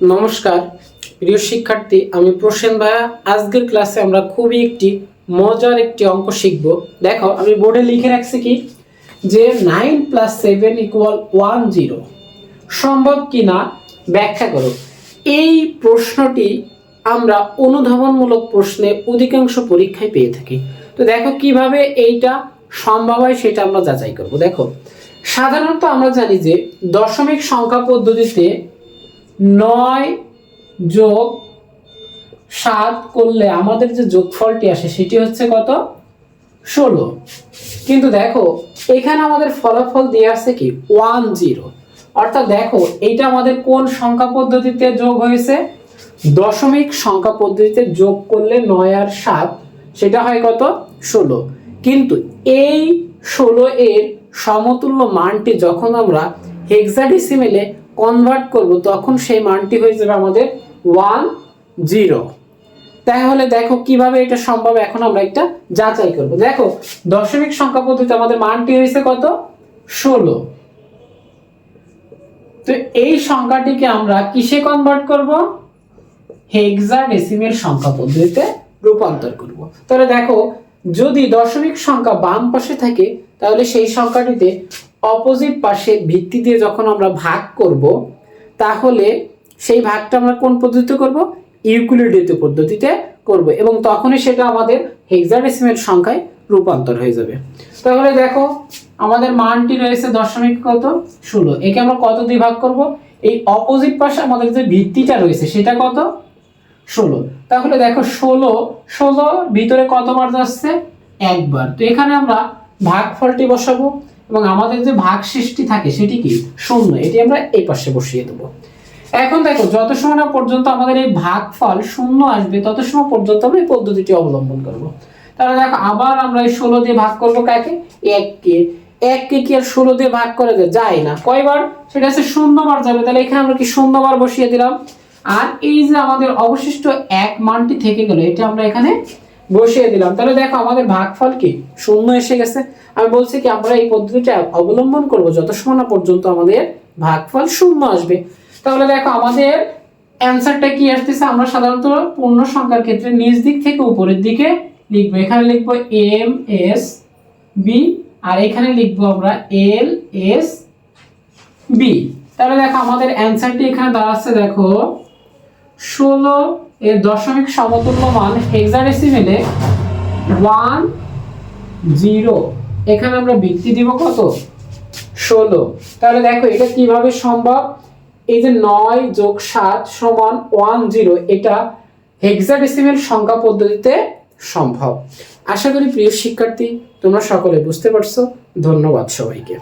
নমস্কার প্রিয় শিক্ষার্থী, আমি প্রসেন ভাইয়া। আজকের ক্লাসে আমরা খুবই একটি মজার একটি অঙ্ক শিখব। দেখো, আমি বোর্ডে লিখে রাখছি কি যে 9 + 7 = 10 সম্ভব কিনা ব্যাখ্যা করো। এই প্রশ্নটি আমরা অনুধাবনমূলক প্রশ্নে অধিকাংশ পরীক্ষায় পেয়ে থাকি। তো দেখো কিভাবে এইটা সম্ভব হয় সেটা আমরা যাচাই করব। দেখো, সাধারণত আমরা জানি যে দশমিক সংখ্যা পদ্ধতিতে 9 যোগ 7 করলে আমাদের যে যোগফলটি আসে সেটি হচ্ছে কত? 16। কিন্তু দেখো এখানে আমাদের ফলাফল দিয়ে আছে কি 10, অর্থাৎ দেখো এইটা আমাদের কোন সংখ্যা পদ্ধতিতে যোগ হয়েছে? দশমিক সংখ্যা পদ্ধতিতে যোগ করলে 9 আর 7 সেটা হয় কত? 16। কিন্তু এই 16 এর সমতুল্য মানটি যখন আমরা হেক্সাডেসিমেলে কনভার্ট করব তখন সেই মানটি হয়ে যাবে আমাদের 10। তাহলে দেখো কিভাবে এটা সম্ভব, এখন আমরা একটা যাচাই করব। দেখো, দশমিক সংখ্যা পদ্ধতিতে আমাদের মানটি হয়েছে কত? 16। তো এই সংখ্যাটিকে আমরা কিসে কনভার্ট করব? হেক্সাডেসিমেল সংখ্যা পদ্ধতিতে রূপান্তর করব। তাহলে দেখো, যদি দশমিক সংখ্যা বাম পাশে থাকে তাহলে সেই সংখ্যাটিতে অপোজিট পাশে ভিত্তি দিয়ে যখন আমরা ভাগ করব তাহলে সেই ভাগটা আমরা কোন পদ্ধতিতে করব? ইউক্লিডীয় পদ্ধতিতে করব, এবং তখনই সেটা আমাদের হেক্সাডেসিমেল সংখ্যায় রূপান্তর হয়ে যাবে। তাহলে দেখো আমাদের মানটি রয়েছে দশমিক কত? 16। একে আমরা কত দিয়ে ভাগ করব? এই অপোজিট পাশে আমাদের যে ভিত্তিটা রয়েছে সেটা কত? 16। তাহলে দেখো 16 ভিতরে কতবার যাচ্ছে? একবার। তো এখানে আমরা ভাগফলটি বসাবো এবং আমাদের যে ভাগশেষটি থাকে সেটি কি? 0। এটি আমরা এই পাশে বসিয়ে দেব। এখন দেখো, যত সময় না পর্যন্ত আমাদের এই ভাগফল 0 আসবে তত সময় পর্যন্ত আমরা এই পদ্ধতিটি অবলম্বন করব। তাহলে দেখো আবার আমরা এই 16 দিয়ে ভাগ করব কাকে? 1কে কি আর 16 দিয়ে ভাগ করা যায় না? কয়বার? সেটা হচ্ছে 0 বার যাবে। তাহলে এখানে আমরা কি 0 বার বসিয়ে দিলাম। আর এই যে আমাদের অবশিষ্ট 1 মানটি থেকে গেল এটা আমরা এখানে বসিয়ে দিলাম। তাহলে দেখো আমাদের ভাগফল কি 0 এসে গেছে। আমি বলছি কি আমরা এই পদ্ধতিটা অবলম্বন করব যত সময় না পর্যন্ত আমাদের ভাগফল 0 আসবে। তাহলে দেখো আমাদের অ্যানসারটা কি আসতেছে? আমরা সাধারণত পূর্ণ সংখ্যার ক্ষেত্রে নিচ দিক থেকে উপরের দিকে লিখবো। এখানে লিখবো এম এস বি আর এখানে লিখবো আমরা এল এস বি। তাহলে দেখো আমাদের অ্যানসারটি এখানে দাঁড়াচ্ছে দেখো 16 এর দশমিক সমতুল্য মান হেক্সাডেসিমেলে 10। এখানে আমরা ভিত্তি দিব কত? 16। তাহলে দেখো এটা কিভাবে সম্ভব? এই যে 9 যোগ 7 সমান 10, এটা হেক্সাডেসিমেল সংখ্যা পদ্ধতিতে সম্ভব। আশা করি প্রিয় শিক্ষার্থী তোমরা সকলে বুঝতে পারছো। ধন্যবাদ সবাইকে।